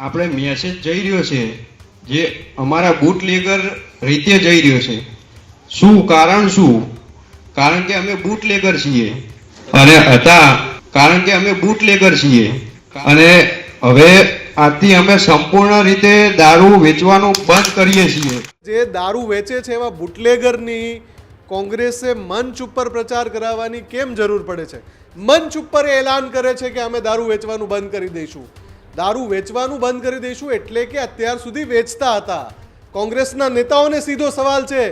આપણે મેસેજ જઈ રહ્યો છે જે અમારા બુટલેગર રીતે જઈ રહ્યો છે. શું કારણ? શું કારણ કે અમે બુટલેગર છીએ અને હતા કારણ કે અમે બુટલેગર છીએ અને હવે આજથી અમે સંપૂર્ણ રીતે દારૂ વેચવાનું બંધ કરીએ છીએ. જે દારૂ વેચે છે એવા બુટલેગરની કોંગ્રેસે મંચ ઉપર પ્રચાર કરાવવાની કેમ જરૂર પડે છે? મંચ ઉપર એલાન કરે છે કે અમે દારૂ વેચવાનું બંધ કરી દઈશું. દારૂ વેચવાનું બંધ કરી દઈશું એટલે કે અત્યાર સુધી વેચતા હતા. કોંગ્રેસના નેતાઓને સીધો સવાલ છે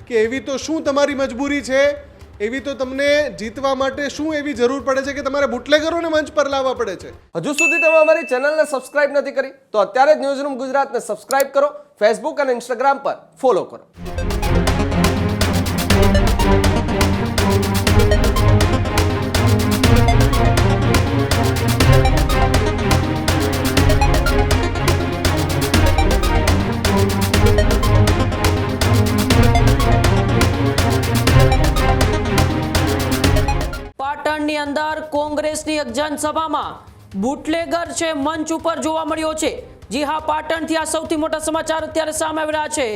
કે એવી તો શું તમારી મજબૂરી છે, એવી તો તમને જીતવા માટે શું એવી જરૂર પડે છે કે તમારે બુટલેગરોને મંચ પર લાવવા પડે છે? હજુ સુધી તમે અમારી ચેનલને સબસ્ક્રાઇબ નથી કરી તો અત્યારે જ ન્યૂઝરૂમ ગુજરાતને સબસ્ક્રાઇબ કરો, ફેસબુક અને ઇન્સ્ટાગ્રામ પર ફોલો કરો. પાટણની અંદર કોંગ્રેસની એક જનસભામાં બુટલેગર છે મંચ ઉપર જોવા મળ્યો છે. જી હા, પાટણથી આ સૌથી મોટા સમાચાર અત્યારે સામે આવી રહ્યા છે.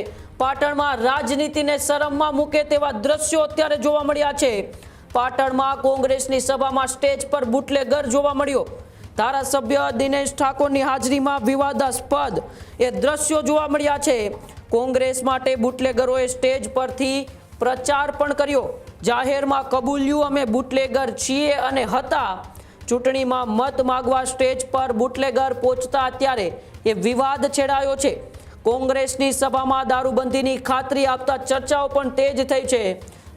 પાટણમાં રાજનીતિને શરમમાં મૂકે તેવા દ્રશ્યો અત્યારે જોવા મળ્યા છે. પાટણમાં કોંગ્રેસની સભામાં સ્ટેજ પર બુટલેગર જોવા મળ્યો. ધારાસભ્ય દિનેશ ઠાકોરની હાજરીમાં વિવાદાસ્પદ એ દ્રશ્યો જોવા મળ્યા છે. કોંગ્રેસ માટે બુટલેગરોએ સ્ટેજ પરથી પ્રચાર પણ કર્યો. જાહેરમાં કબૂલ્યું અમે બુટલેગર છીએ અને હતા. ચૂંટણીમાં મત માંગવા સ્ટેજ પર બુટલેગર પહોંચતા અત્યારે એ વિવાદ છેડાયો છે. કોંગ્રેસની સભામાં દારૂબંધીની ખાતરી આપતા ચર્ચાઓ પણ તેજ થઈ છે.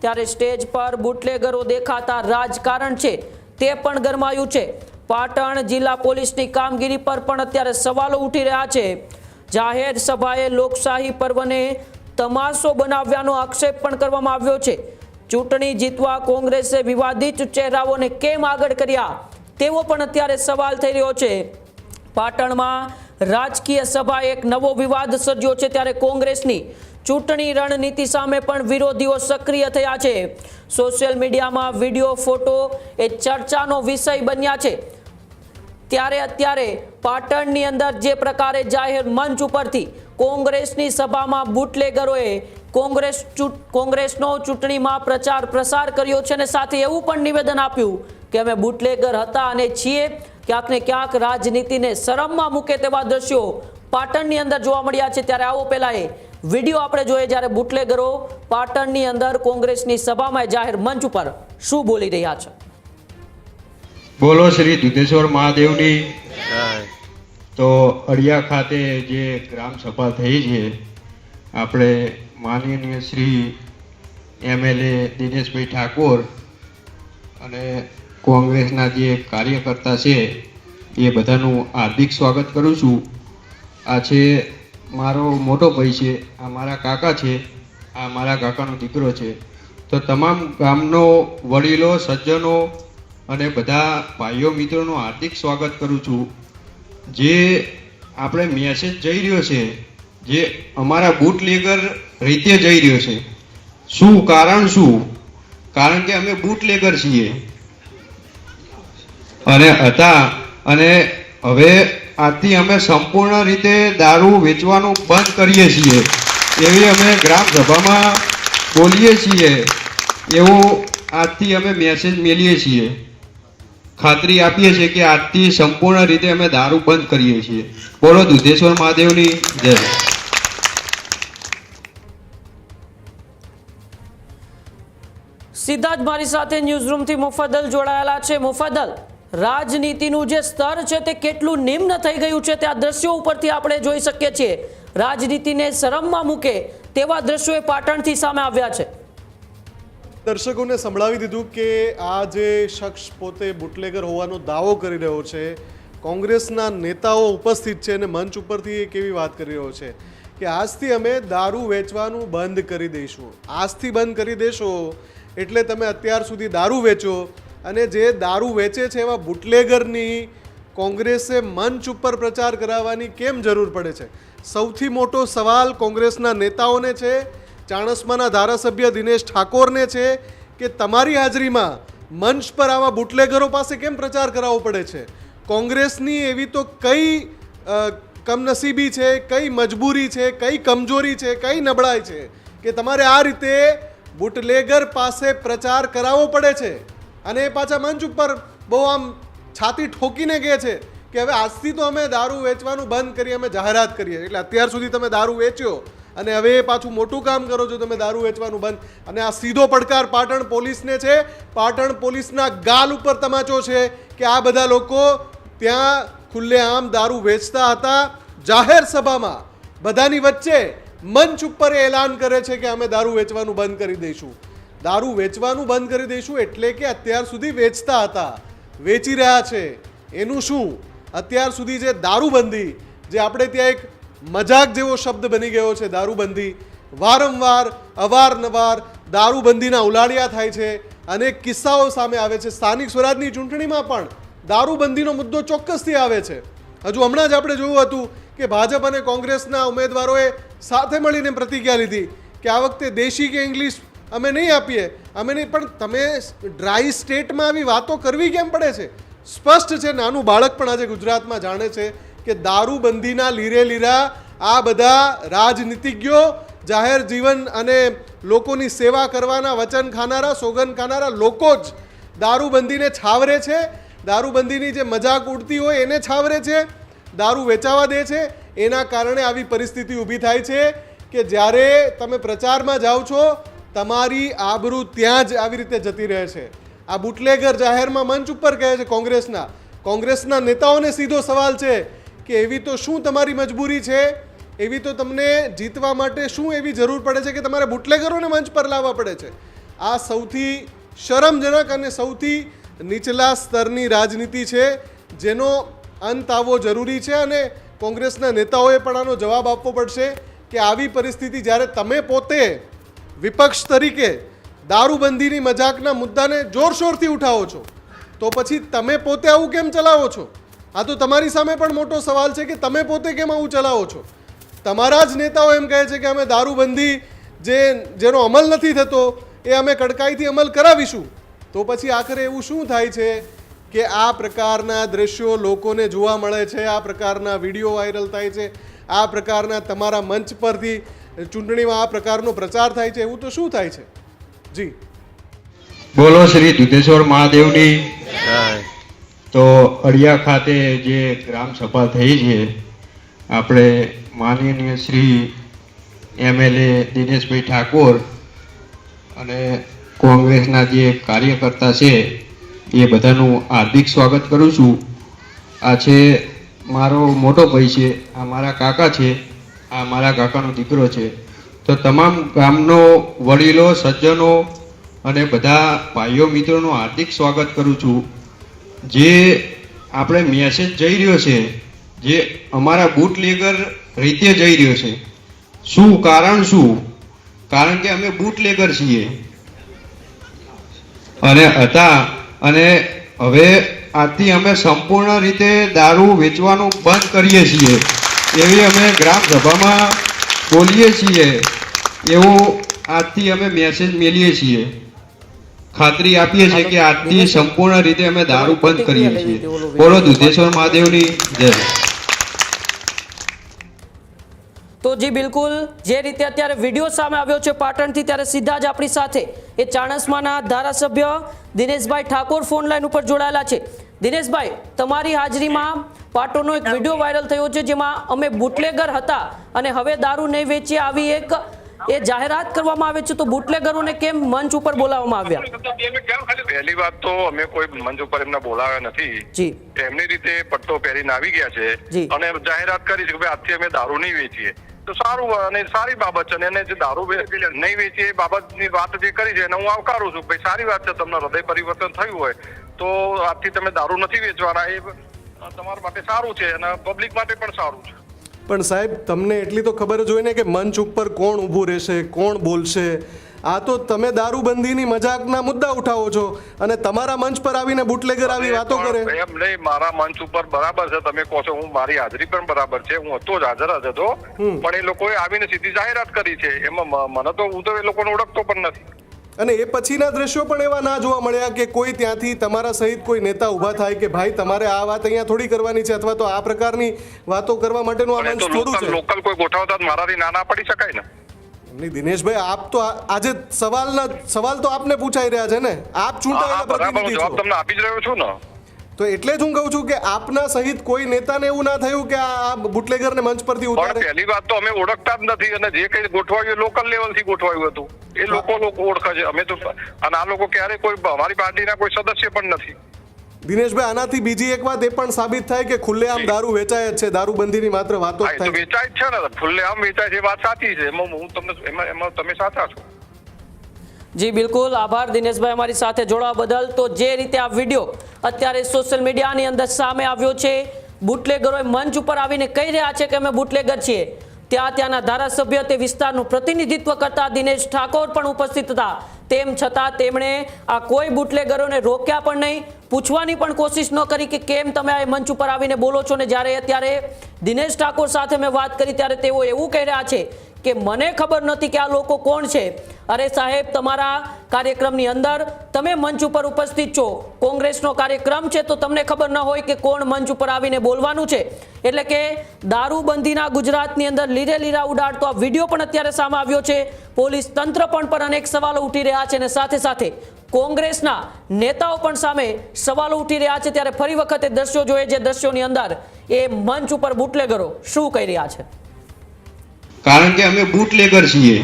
ત્યારે સ્ટેજ પર બુટલેગરો દેખાતા રાજકારણ છે તે પણ ગરમાયું છે. પાટણ જિલ્લા પોલીસની કામગીરી પર પણ અત્યારે સવાલો ઉઠી રહ્યા છે. જાહેર સભાએ લોકશાહી પર્વને તમાશો બનાવ્યાનો આક્ષેપ પણ કરવામાં આવ્યો છે. ચૂંટણી જીતવા કોંગ્રેસે વિવાદિત ચહેરાઓને કેમ આગળ કર્યા તેવો પણ અત્યારે સવાલ થઈ રહ્યો છે. પાટણમાં રાજકીય સભાએ એક નવો વિવાદ સર્જ્યો છે. ત્યારે કોંગ્રેસની ચૂંટણી રણનીતિ સામે પણ વિરોધીઓ સક્રિય થયા છે. સોશિયલ મીડિયામાં વિડીયો, ફોટો એ ચર્ચાનો વિષય બન્યા છે. ત્યારે અત્યારે પાટણની અંદર જે પ્રકારે જાહેર મંચ ઉપરથી કોંગ્રેસની સભામાં બુટલેગરોએ કોંગ્રેસનો ચૂંટણીમાં પ્રચાર પ્રસાર કર્યો છે અને સાથે એવું પણ નિવેદન આપ્યું કે અમે બુટલેગર હતા અને છીએ. ક્યાંક ને ક્યાંક રાજનીતિને શરમમાં મૂકે તેવા દ્રશ્યો પાટણની અંદર જોવા મળ્યા છે. ત્યારે આવો પહેલા એ વિડીયો આપણે જોઈએ જ્યારે બુટલેગરો પાટણની અંદર કોંગ્રેસની સભામાં જાહેર મંચ ઉપર શું બોલી રહ્યા છે. બોલો શ્રી દુધેશ્વર મહાદેવની. તો અડિયા ખાતે જે ગ્રામ સભા થઈ છે, આપણે માનનીય શ્રી MLA દિનેશભાઈ ઠાકોર અને કોંગ્રેસના જે કાર્યકર્તા છે એ બધાનું હાર્દિક સ્વાગત કરું છું. આ છે મારો મોટો ભાઈ છે, આ મારા કાકા છે, આ મારા કાકાનો દીકરો છે. તો તમામ ગામનો વડીલો, સજ્જનો અને બધા ભાઈઓ મિત્રોનું હાર્દિક સ્વાગત કરું છું. જે આપણે મેસેજ જઈ રહ્યો છે જે અમારા બુટલેગર રીતે જઈ રહ્યો છે. શું કારણ? શું કારણ કે અમે બુટલેગર છીએ અને હતા અને હવે આજથી અમે સંપૂર્ણ રીતે દારૂ વેચવાનું બંધ કરીએ છીએ એવી અમે ગ્રામ સભામાં બોલીએ છીએ. એવો આજથી અમે મેસેજ મેલીએ છીએ. ખાતરી આપીએ છીએ કે આજથી સંપૂર્ણ રીતે અમે દારૂ બંધ કરીએ છીએ. બોલો દુધેશ્વર મહાદેવની જય. સીધા જ મારી સાથે ન્યૂઝરૂમથી મુફદ્દલ જોડાયેલા છે. મુફદ્દલ, રાજનીતિનું જે સ્તર છે તે કેટલું નિમ્ન થઈ ગયું છે તે આ દ્રશ્યો ઉપરથી આપણે જોઈ શકીએ છીએ. રાજનીતિને શરમમાં મૂકે તેવા દ્રશ્યો પાટણથી સામે આવ્યા છે. દર્શકોને સંભળાવી દીધું કે આ જે શખ્સ પોતે બુટલેગર હોવાનો દાવો કરી રહ્યો છે, કોંગ્રેસના નેતાઓ ઉપસ્થિત છે અને મંચ ઉપરથી એક એવી વાત કરી રહ્યો છે કે આજથી અમે દારૂ વેચવાનું બંધ કરી દઈશું. આજથી બંધ કરી દેશો એટલે તમે અત્યાર સુધી દારૂ વેચો અને જે દારૂ વેચે છે એવા બુટલેગરની કોંગ્રેસે મંચ ઉપર પ્રચાર કરાવવાની કેમ જરૂર પડે છે? સૌથી મોટો સવાલ કોંગ્રેસના નેતાઓને છે, ચાણસ્માના ધારાસભ્ય દિનેશ ઠાકોરને છે કે તમારી હાજરીમાં મંચ પર આવા બુટલેગરો પાસે કેમ પ્રચાર કરાવવો પડે છે? કોંગ્રેસની એવી તો કમનસીબી છે, કઈ મજબૂરી છે, કઈ કમજોરી છે, કઈ નબળાઈ છે કે તમારે આ રીતે બુટલેગર પાસે પ્રચાર કરાવવો પડે છે? અને એ પાછા મંચ ઉપર બહુ આમ છાતી ઠોકીને કહે છે કે હવે આજથી તો અમે દારૂ વેચવાનું બંધ કરીએ, અમે જાહેરાત કરીએ. એટલે અત્યાર સુધી તમે દારૂ વેચ્યો અને હવે એ પાછું મોટું કામ કરો છો, તમે દારૂ વેચવાનું બંધ. અને આ સીધો પડકાર પાટણ પોલીસને છે. પાટણ પોલીસના ગાલ ઉપર તમાચો છે કે આ બધા લોકો ત્યાં ખુલ્લેઆમ દારૂ વેચતા હતા. જાહેર સભામાં બધાની વચ્ચે મંચ ઉપર એલાન કરે છે કે અમે દારૂ વેચવાનું બંધ કરી દઈશું. દારૂ વેચવાનું બંધ કરી દઈશું એટલે કે અત્યાર સુધી વેચતા હતા, વેચી રહ્યા છે. એનું શું? અત્યાર સુધી જે દારૂબંધી, જે આપણે ત્યાં એક મજાક જેવો શબ્દ બની ગયો છે દારૂબંધી, વારંવાર અવારનવાર દારૂબંધીના ઉલાળિયા થાય છે. અનેક કિસ્સાઓ સામે આવે છે. સ્થાનિક સ્વરાજની ચૂંટણીમાં પણ દારૂબંધીનો મુદ્દો ચોક્કસથી આવે છે. હજુ હમણાં જ આપણે જોયું હતું કે ભાજપ અને કોંગ્રેસના ઉમેદવારોએ સાથે મળીને પ્રતિજ્ઞા લીધી કે આ વખતે દેશી કે ઇંગ્લિશ અમે નહીં આપીએ, અમે નહીં. પણ તમે ડ્રાય સ્ટેટમાં આવી વાતો કરવી કેમ પડે છે? સ્પષ્ટ છે, નાનું બાળક પણ આજે ગુજરાતમાં જાણે છે કે દારૂબંધીના લીરે લીરા આ બધા રાજનીતિજ્ઞો, જાહેર જીવન અને લોકોની સેવા કરવાના વચન ખાનારા, સોગંદ ખાનારા લોકો જ દારૂબંધીને છાવરે છે. દારૂબંધીની જે મજાક ઉડતી હોય એને છાવરે છે, દારૂ વેચાવા દે છે. એના કારણે આવી પરિસ્થિતિ ઊભી થાય છે કે જ્યારે તમે પ્રચારમાં જાઓ છો તમારી આબરૂ ત્યાં જ આવી રીતે જતી રહે છે. આ બુટલેગર જાહેરમાં મંચ ઉપર કહે છે કોંગ્રેસના નેતાઓને સીધો સવાલ છે કે એવી તો શું તમારી મજબૂરી છે, એવી તો તમને જીતવા માટે શું એવી જરૂર પડે છે કે તમારે બુટલેગરોને મંચ પર લાવવા પડે છે? આ સૌથી શરમજનક અને સૌથી નીચલા સ્તરની રાજનીતિ છે, જેનો અંત આવવો જરૂરી છે. અને કોંગ્રેસના નેતાઓએ પણ આનો જવાબ આપવો પડશે કે આવી પરિસ્થિતિ જ્યારે તમે પોતે વિપક્ષ તરીકે દારૂબંધીની મજાકના મુદ્દાને જોરશોરથી ઉઠાવો છો તો પછી તમે પોતે આવું કેમ ચલાવો છો? આ તો તમારી સામે પણ મોટો સવાલ છે કે તમે પોતે કેમ આવું ચલાવો છો? તમારા જ નેતાઓ એમ કહે છે કે અમે દારૂબંધી જેનો અમલ નથી થતો એ અમે કડકાઈથી અમલ કરાવીશું. તો પછી આખરે એવું શું થાય છે કે આ પ્રકારના દ્રશ્યો લોકોને જોવા મળે છે, આ પ્રકારના વિડીયો વાયરલ થાય છે, આ પ્રકારના તમારા મંચ પરથી ચૂંટણીમાં આ પ્રકારનો પ્રચાર થાય છે? એવું તો શું થાય છે? જી બોલો શ્રી દુધેશ્વર મહાદેવની. તો અડિયા ખાતે જે ગ્રામ સભા થઈ છે, આપણે માનનીય શ્રી MLA દિનેશભાઈ ઠાકોર અને કોંગ્રેસના જે કાર્યકર્તા છે એ બધાનું હાર્દિક સ્વાગત કરું છું. આ છે મારો મોટો ભાઈ છે, આ મારા કાકા છે, આ મારા કાકાનો દીકરો છે. તો તમામ ગામનો વડીલો, સજ્જનો અને બધા ભાઈઓ મિત્રોનું હાર્દિક સ્વાગત કરું છું. જે આપણે મેસેજ જઈ રહ્યો છે, જે અમારા બુટલેગર રીતે જઈ રહ્યો છે, શું કારણ? શું કારણ કે અમે બુટલેગર છીએ અને હતા, અને હવે આજથી અમે સંપૂર્ણ રીતે દારૂ વેચવાનું બંધ કરીએ છીએ એવી અમે ગ્રામ સભામાં બોલીએ છીએ. એવું આજથી અમે મેસેજ મેલીએ છીએ, ખાતરી આપીએ છીએ કે આજથી સંપૂર્ણ રીતે અમે દારૂ બંધ કરીએ છીએ. બોલો દુધેશ્વર મહાદેવની જય. તો જી બિલકુલ, જે રીતે અત્યારે વિડીયો સામે આવ્યો છે પાટણથી, ત્યારે સીધા જ આપણી સાથે એ ચાણસ્માના ધારાસભ્ય દિનેશભાઈ ઠાકોર ફોન લાઈન ઉપર જોડાયેલા છે. દિનેશભાઈ, તમારી હાજરીમાં પાટણનો એક વિડીયો વાયરલ થયો છે જેમાં અમે બુટલેગર હતા અને હવે દારૂ નહીં વેચીએ આવી એક જાહેરાત કરવામાં આવે છે. તો બુટલેગરોને કેમ મંચ ઉપર બોલાવવામાં આવ્યા? પહેલી વાત તો અમે કોઈ મંચ ઉપર એમને બોલાવ્યા નથી જી. એમની રીતે પટ્ટો પહેરીને આવી ગયા છે અને જાહેરાત કરી છે કે ભાઈ આજથી અમે દારૂ નહીં વેચીએ. તો સારું અને સારી બાબત છે. અને જે દારૂ નહીં વેચીએ એ બાબતની વાત જે કરી છે એને હું આવકારું છું. ભાઈ સારી વાત છે, તમને હૃદય પરિવર્તન થયું હોય તો આજથી તમે દારૂ નથી વેચવાના, એ તમારા માટે સારું છે અને પબ્લિક માટે પણ સારું છે. પણ સાહેબ, તમને એટલી તો ખબર જ હોય ને કે મંચ ઉપર કોણ ઊભું રહેશે, કોણ બોલશે. આ તો તમે દારૂબંધીની મજાકના મુદ્દા ઉઠાવો છો અને તમારા મંચ પર આવીને બુટલેગર આવી વાતો કરે. એમ નહીં, મારા મંચ ઉપર બરાબર છે, તમે કહો છો, હું મારી હાજરી પણ બરાબર છે, હું હતો જ હાજર જ હતો, પણ એ લોકોએ આવીને સીધી જાહેરાત કરી છે. એમાં મને તો, હું તો એ લોકોને ઓળખતો પણ નથી. અને એ પછીના દ્રશ્યો પણ એવા ના જોવા મળ્યા કે કોઈ ત્યાંથી તમારા સહિત કોઈ નેતા ઊભા થાય કે ભાઈ તમારે આ વાત અહીંયા થોડી કરવાની છે અથવા તો આ પ્રકારની વાતો કરવા માટેનું આ મંચ થોડું છે. લોકલ કોઈ ગોઠવતા જ મારાથી ના પડી શકાય ને. નહીં દિનેશભાઈ, આપ તો આજે સવાલ તો આપને પૂછાઈ રહ્યા છે ને, આપ ચૂંટાયેલા પ્રતિનિધિ છો. જવાબ તમને આપી જ રહ્યો છું ને. તો એટલે જ હું કહું છું કે આપના સહિત કોઈ નેતાને એવું ના થયું કે આ બુટલેગરને મંચ પરથી પણ ઉતારે. પહેલી વાત તો અમે ઓળખતા જ નથી અને જે કઈ ગોઠવાયું લોકલ લેવલ થી ગોઠવાયું હતું એ લોકો ઓળખે છે. અમે તો અને આ લોકો ક્યારે કોઈ અમારી પાર્ટીના કોઈ સદસ્ય પણ નથી. દિનેશભાઈ, આનાથી બીજી એક વાત એ પણ સાબિત થાય કે ખુલ્લેઆમ દારૂ વેચાય જ છે, દારૂબંધીની માત્ર વાતો જ થાય છે. વેચાય જ છે ને, ખુલ્લેઆમ વેચાય છે, વાત સાચી છે. એમાં તમે સાચા છો. જી બિલકુલ, આભાર દિનેશભાઈ અમારી સાથે જોડાવા બદલ. તો જે રીતે આ વિડીયો અત્યારે સોશિયલ મીડિયાની અંદર સામે આવ્યો છે, બુટલેગરોએ મંચ ઉપર આવીને કહી રહ્યા છે કે અમે બુટલેગર છીએ. ત્યાંના ધારાસભ્ય, તે વિસ્તારનું પ્રતિનિધિત્વ કરતા દિનેશ ઠાકોર પણ ઉપસ્થિત હતા. તેમ છતાં તેમણે આ કોઈ બુટલેગરોને રોક્યા પણ નહીં, પૂછવાની પણ કોશિશ ન કરી કે કેમ તમે આ મંચ ઉપર આવીને બોલો છો. ને જ્યારે અત્યારે દિનેશ ઠાકોર સાથે મેં વાત કરી ત્યારે તેઓ એવું કહી રહ્યા છે કે મને ખબર નથી કે આ લોકો કોણ છે. અરે સાહેબ, તમારા કાર્યક્રમની અંદર તમે મંચ ઉપર ઉપસ્થિત છો, કોંગ્રેસનો કાર્યક્રમ છે તો તમને ખબર ન હોય કે કોણ મંચ ઉપર આવીને બોલવાનું છે. એટલે કે દારૂબંધીના ગુજરાતની અંદર લીરે લીરા ઉડાડતો આ વિડીયો પણ અત્યારે સામે આવ્યો છે. પોલીસ તંત્ર પર અનેક સવાલો ઉઠી રહ્યા છે અને સાથે સાથે કોંગ્રેસના નેતાઓ પણ સામે સવાલો ઉઠી રહ્યા છે. ત્યારે ફરી વખતે દ્રશ્યો જોઈએ, જે દ્રશ્યોની અંદર એ મંચ ઉપર બુટલેગરો શું કહી રહ્યા છે. કારણ કે અમે બુટલેગર છીએ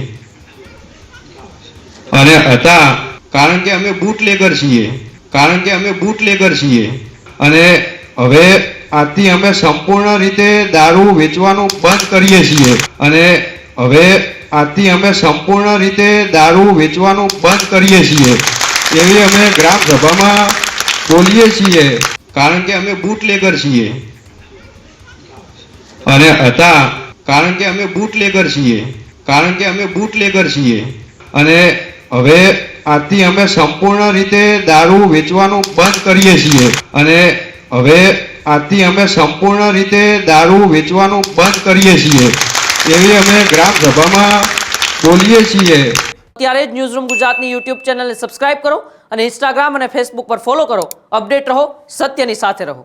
અને હતા, કારણ કે અમે બુટલેગર છીએ, કારણ કે અમે બુટલેગર છીએ અને હવે આજથી અમે સંપૂર્ણ રીતે દારૂ વેચવાનું બંધ કરીએ છીએ અને હવે આજથી અમે સંપૂર્ણ રીતે દારૂ વેચવાનું બંધ કરીએ છીએ એવી અમે ગ્રામ સભામાં બોલીએ છીએ. કારણ કે અમે બુટલેગર છીએ અને હતા, કારણ કે અમે બુટલેગર છીએ, કારણ કે અમે બુટલેગર છીએ અને હવે આજથી અમે સંપૂર્ણ રીતે દારૂ વેચવાનું બંધ કરીએ છીએ અને હવે આજથી અમે સંપૂર્ણ રીતે દારૂ વેચવાનું બંધ કરીએ છીએ એવી અમે ગ્રામ સભામાં બોલીએ છીએ. ત્યારે જ ન્યૂઝરૂમ ગુજરાતની યુટ્યુબ ચેનલને સબસ્ક્રાઇબ કરો અને ઇન્સ્ટાગ્રામ અને ફેસબુક પર ફોલો કરો. અપડેટ રહો, સત્યની સાથે રહો.